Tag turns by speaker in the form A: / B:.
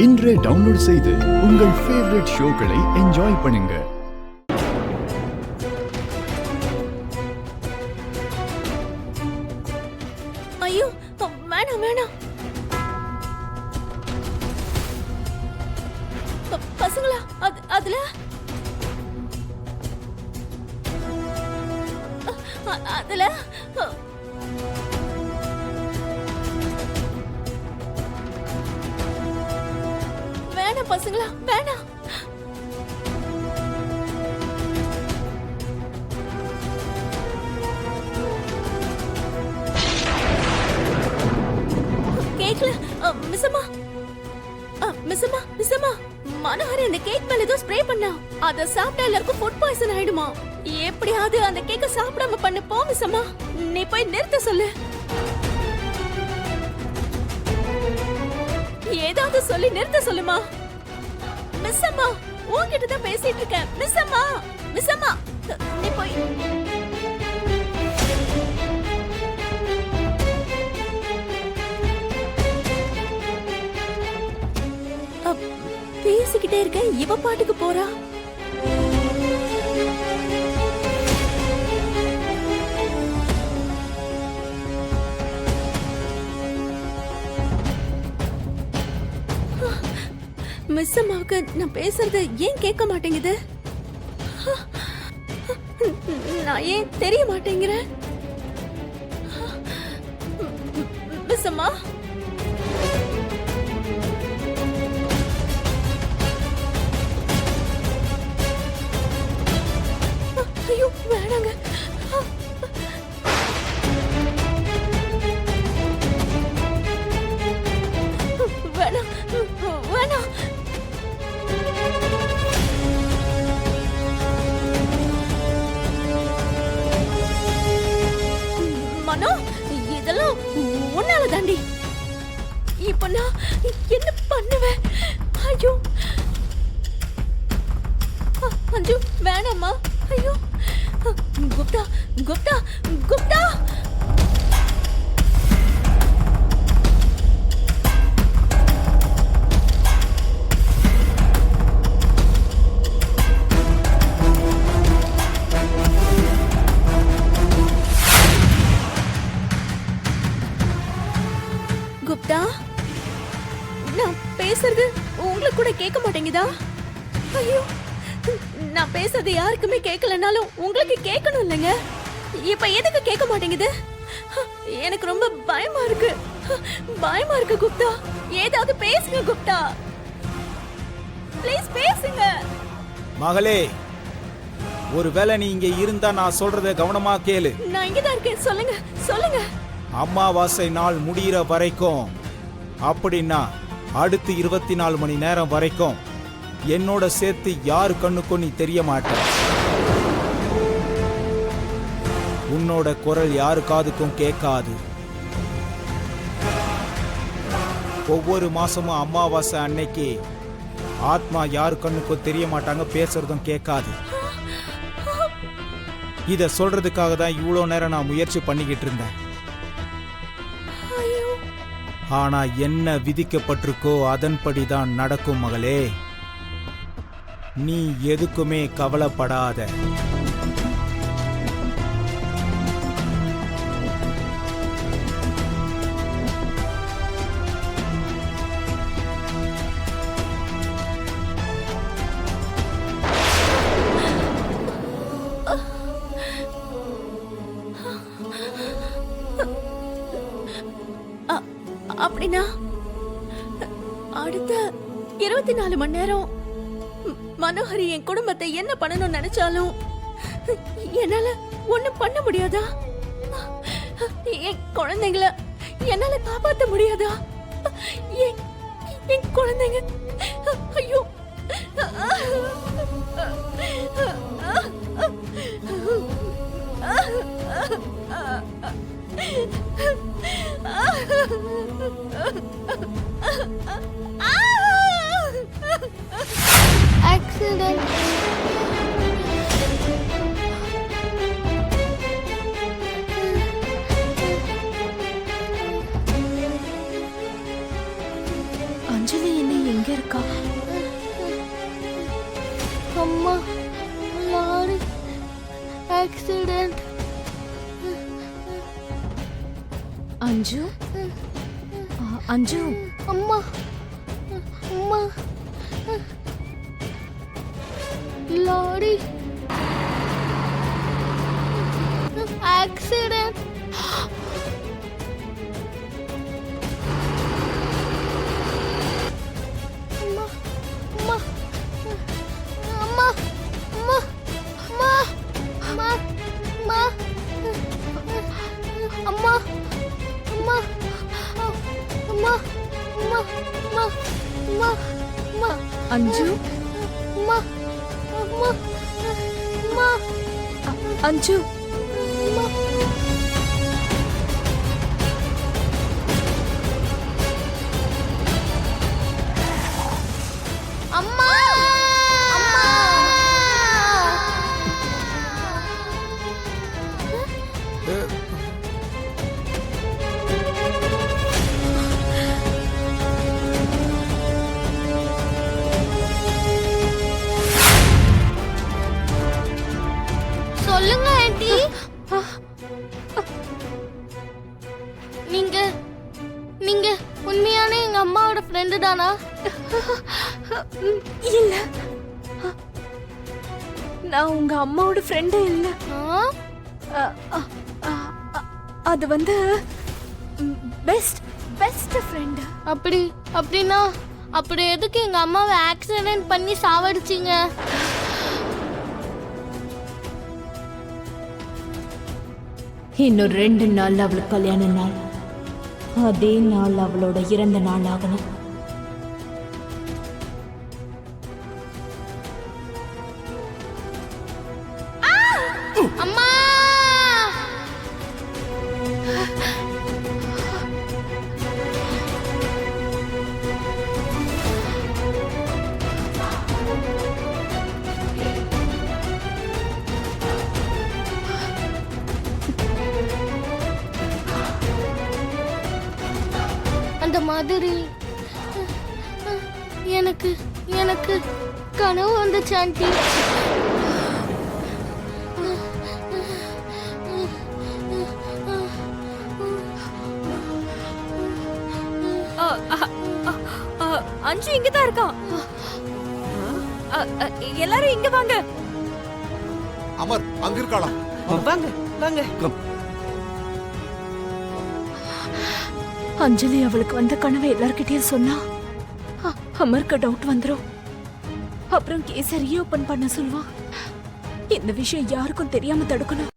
A: இன்றே டவுன்லோட் செய்து உங்கள் ஃபேவரட் ஷோக்களை என்ஜாய் பண்ணுங்க.
B: ஐயோ வேணாம் வேணாம். பசங்களா அதுல அதுல வேணாம் பசங்களா வேணாம். கேக்கல மிஸ்ஸம்மா மிஸ்ஸம்மா மிஸ்ஸம்மா மனோகர் அந்த கேக் மேல ஏதோ ஸ்ப்ரே பண்ணா. அத சாப்பிட்டா எல்லாருக்கும் ஃபுட் பாய்சன் ஆயிடுமா. எப்படியாவது அந்த கேக்க சாப்பிடாம பண்ண போ மிஸ்ஸம்மா. நீ போய் நிறுத்த சொல்லு. ஏதாவது சொல்லி நிறுத்த சொல்லுமா. மிஸ்ஸம்மா உன்கிட்ட தான் பேசிட்டு இருக்கேன். மிஸ்ஸம்மா மிஸ்ஸம்மா நீ போய் பேசிக்கிட்டே இருக்க. இவ பாட்டுக்கு போறா. மிஸ் அம்மாவுக்கு நான் பேசுறது ஏன் கேட்க மாட்டேங்குது? நான் ஏன் தெரிய மாட்டேங்கிறேன்? மிஸ் அம்மா ஐயோ வேணாங்க. வேணாம் வேணாம். மனோ இதெல்லாம் உன்னால தாண்டி. இப்ப நான் என்ன பண்ணுவேன்? ஐயோ அஞ்சு வேணாமா. ஐயோ குப்தா குப்தா குப்தா குப்தா நான் பேசுறது உங்களுக்கு கூட கேட்க மாட்டேங்குதா? ஐயோ நான் பேசுறது யாருக்குமே கேட்கலனாலும் உங்களுக்கு கேட்கணும் இல்லைங்க. இப்ப எதுக்கு கேட்க மாட்டேங்குது? எனக்கு ரொம்ப பயமா இருக்கு. பயமா இருக்கு குப்தா. ஏதாவது பேசுங்க குப்தா. ப்ளீஸ் பேசுங்க.
C: மகளே, ஒருவேளை நீ இங்க இருந்தா நான் சொல்றத கவனமா கேளு.
B: நான் இங்கதான் இருக்கேன். சொல்லுங்க சொல்லுங்க.
C: அமாவாசை நாள் முடிகிற வரைக்கும், அப்படின்னா அடுத்து 24 மணி நேரம் வரைக்கும் என்னோட சேர்த்து யாரு கண்ணுக்கும் நீ தெரிய மாட்ட. உன்னோட குரல் யாரு காதுக்கும் கேட்காது. ஒவ்வொரு மாசமும் அமாவாசை அன்னைக்கு ஆத்மா யாரு கண்ணுக்கும் தெரிய மாட்டாங்க, பேசுறதும் கேட்காது. இத சொல்றதுக்காக தான் இவ்வளோ நேரம் நான் முயற்சி பண்ணிக்கிட்டு இருந்தேன். ஆனா என்ன விதிக்கப்பட்டிருக்கோ அதன்படிதான் நடக்கும் மகளே. நீ எதுக்குமே கவலைப்படாத.
B: அப்படின்னா அடுத்த 24 மணி நேரம் மனோகரி என் குடும்பத்தை என்ன பண்ணணும்னு நினைச்சாலும் என்னால ஒண்ணும் பண்ண முடியாதா? என் குழந்தைங்கள என்னால காப்பாத்த முடியாதா? என் குழந்தைங்க ஐயோ
D: accident.
E: அஞ்சலி என்னை
B: எங்க இருக்கா?
D: அம்மா லாரி ஆக்சிடென்ட்.
B: அஞ்சு அஞ்சு
D: அம்மா அம்மா லாரி ஆக்சிடென்ட். அம்மா அம்மா அம்மா அம்மா அம்மா அம்மா அம்மா அம்மா அம்மா அம்மா அம்மா அம்மா அம்மா அம்மா
B: அஞ்சு
D: அம்மா அம்மா அம்மா
B: அஞ்சு
D: அம்மா அம்மா. சொல்லுங்க ஆண்டி. நீங்க நீங்க உண்மையான எங்க அம்மாவோட ஃப்ரெண்டு தானா?
B: இல்ல, நான் உங்க அம்மாவோட ஃப்ரெண்டே இல்ல.
D: ஆ?
B: அ, அ, அ, அது வந்து பெஸ்ட் பெஸ்ட் ஃப்ரெண்ட்.
D: அப்படின்னா அப்புறம் எதுக்கு எங்க அம்மாவை ஆக்சிடென்ட் பண்ணி சாவடிச்சீங்க?
E: இன்னும் 2 நாள் அவளுக்கு கல்யாண நாள். அதே நாள் அவளோட இறந்த நாள் ஆகணும்.
D: அம்மா அந்த மாதிரி எனக்கு எனக்கு கனவு வந்துச்சு ஆண்டி.
B: அஞ்சு இங்கதான் இருக்கான். எல்லாரும் இங்க வாங்க.
F: அமர் அங்க இருக்காளா?
B: வாங்க வாங்க.
E: அஞ்சலி அவளுக்கு வந்த கனவை எல்லார்கிட்டயும் சொன்னா அமருக்கு டவுட் வந்துரும். அப்புறம் கேஸை ரீஓபன் பண்ண சொல்லுவான். இந்த விஷயம் யாருக்கும் தெரியாம தடுக்கணும்.